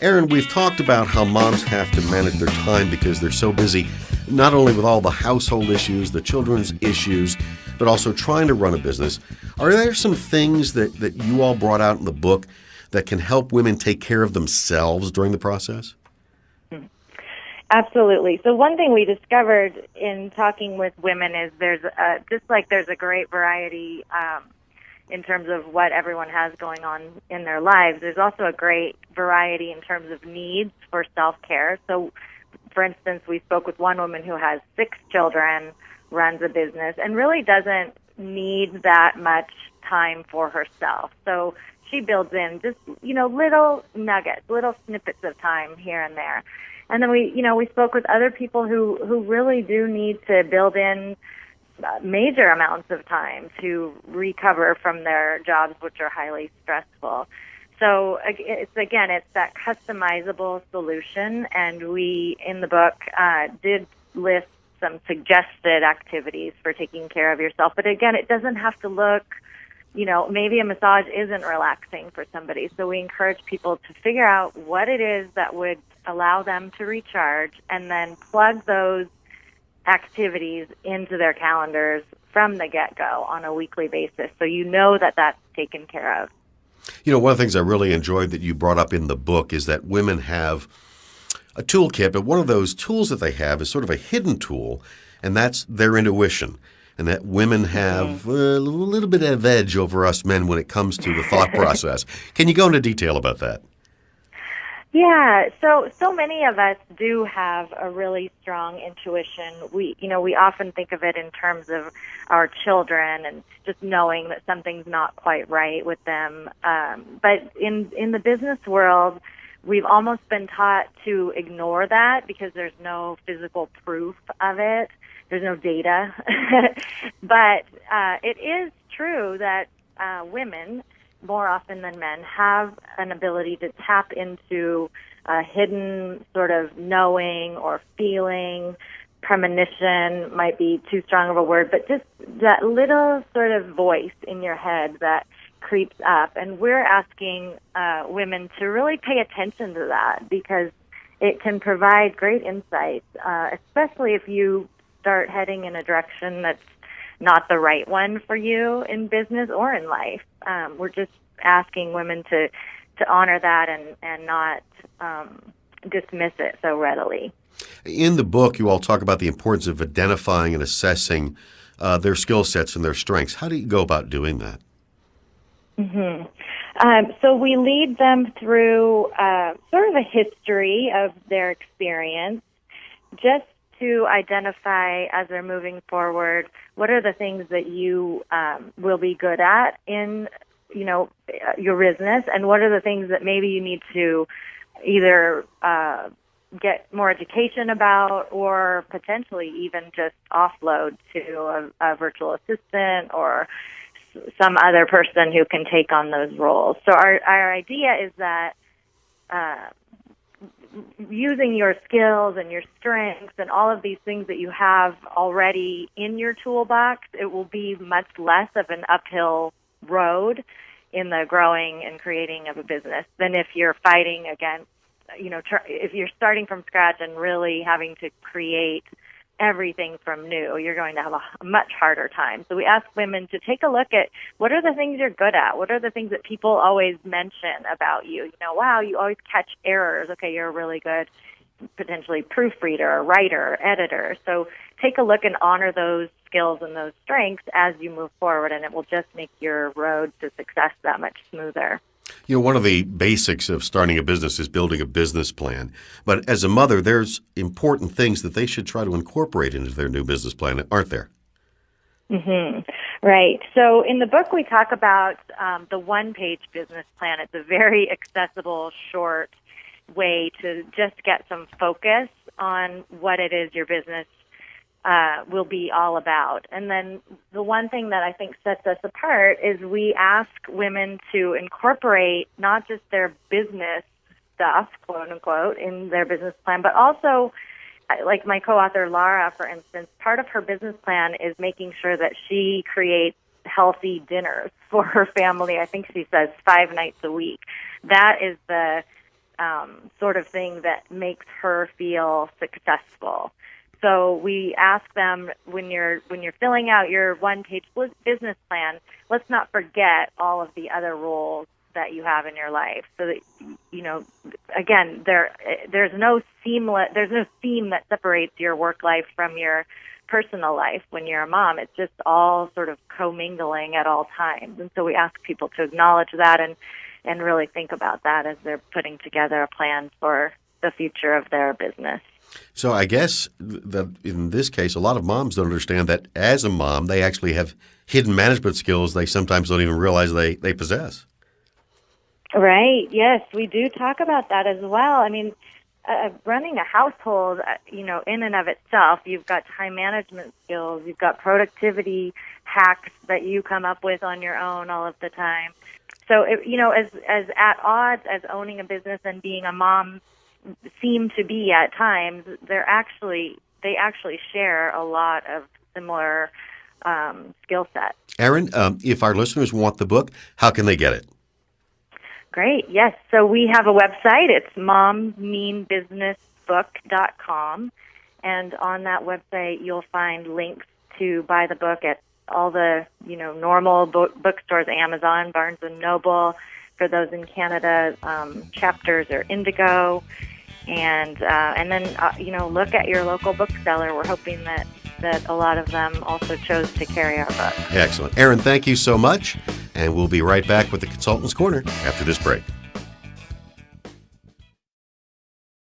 Erin, we've talked about how moms have to manage their time because they're so busy, not only with all the household issues, the children's issues, but also trying to run a business. Are there some things that you all brought out in the book that can help women take care of themselves during the process? Absolutely. So one thing we discovered in talking with women is there's a great variety in terms of what everyone has going on in their lives. There's also a great variety in terms of needs for self-care. So, for instance, we spoke with one woman who has 6 children, runs a business, and really doesn't need that much time for herself. So she builds in just, little nuggets, little snippets of time here and there. And then we spoke with other people who really do need to build in major amounts of time to recover from their jobs, which are highly stressful. So it's that customizable solution. And we, in the book, did list some suggested activities for taking care of yourself. But again, it doesn't have to look, maybe a massage isn't relaxing for somebody. So we encourage people to figure out what it is that would allow them to recharge and then plug those activities into their calendars from the get-go on a weekly basis, so that that's taken care of. One of the things I really enjoyed that you brought up in the book is that women have a toolkit, but one of those tools that they have is sort of a hidden tool, and that's their intuition, and that women have a little bit of edge over us men when it comes to the thought process. Can you go into detail about that? Yeah, so many of us do have a really strong intuition. We often think of it in terms of our children and just knowing that something's not quite right with them. But in the business world, we've almost been taught to ignore that because there's no physical proof of it. There's no data. But it is true that women, more often than men, have an ability to tap into a hidden sort of knowing or feeling. Premonition might be too strong of a word, but just that little sort of voice in your head that creeps up. And we're asking women to really pay attention to that because it can provide great insights, especially if you start heading in a direction that's not the right one for you in business or in life. We're just asking women to honor that and not dismiss it so readily. In the book, you all talk about the importance of identifying and assessing their skill sets and their strengths. How do you go about doing that? So we lead them through sort of a history of their experience, just to identify as they're moving forward, what are the things that you will be good at in, your business, and what are the things that maybe you need to either get more education about or potentially even just offload to a virtual assistant or some other person who can take on those roles. So our idea is that using your skills and your strengths and all of these things that you have already in your toolbox, it will be much less of an uphill road in the growing and creating of a business than if you're fighting against, if you're starting from scratch and really having to create everything from new, you're going to have a much harder time. So we ask women to take a look at what are the things you're good at? What are the things that people always mention about you? Wow, you always catch errors. Okay, you're a really good, potentially proofreader, writer, editor. So take a look and honor those skills and those strengths as you move forward, and it will just make your road to success that much smoother. One of the basics of starting a business is building a business plan. But as a mother, there's important things that they should try to incorporate into their new business plan, aren't there? Right. So in the book, we talk about the one-page business plan. It's a very accessible, short way to just get some focus on what it is your business will be all about. And then the one thing that I think sets us apart is we ask women to incorporate not just their business stuff, quote unquote, in their business plan, but also, like my co-author Laura, for instance, part of her business plan is making sure that she creates healthy dinners for her family. I think she says 5 nights a week. That is the sort of thing that makes her feel successful. So we ask them, when you're filling out your one-page business plan, let's not forget all of the other roles that you have in your life. So that, again, there's no seam that separates your work life from your personal life when you're a mom. It's just all sort of commingling at all times. And so we ask people to acknowledge that and really think about that as they're putting together a plan for the future of their business. So I guess that in this case, a lot of moms don't understand that as a mom, they actually have hidden management skills they sometimes don't even realize they possess. Right. Yes, we do talk about that as well. I mean, running a household, in and of itself, you've got time management skills, you've got productivity hacks that you come up with on your own all of the time. So, as at odds as owning a business and being a mom seem to be at times, they actually share a lot of similar skill sets. Erin, if our listeners want the book, how can they get it? Great. Yes. So we have a website. It's mommeanbusinessbook.com. And on that website, you'll find links to buy the book at all the, normal bookstores, Amazon, Barnes & Noble. For those in Canada, Chapters or Indigo. And then, look at your local bookseller. We're hoping that a lot of them also chose to carry our book. Excellent. Erin, thank you so much. And we'll be right back with the Consultant's Corner after this break.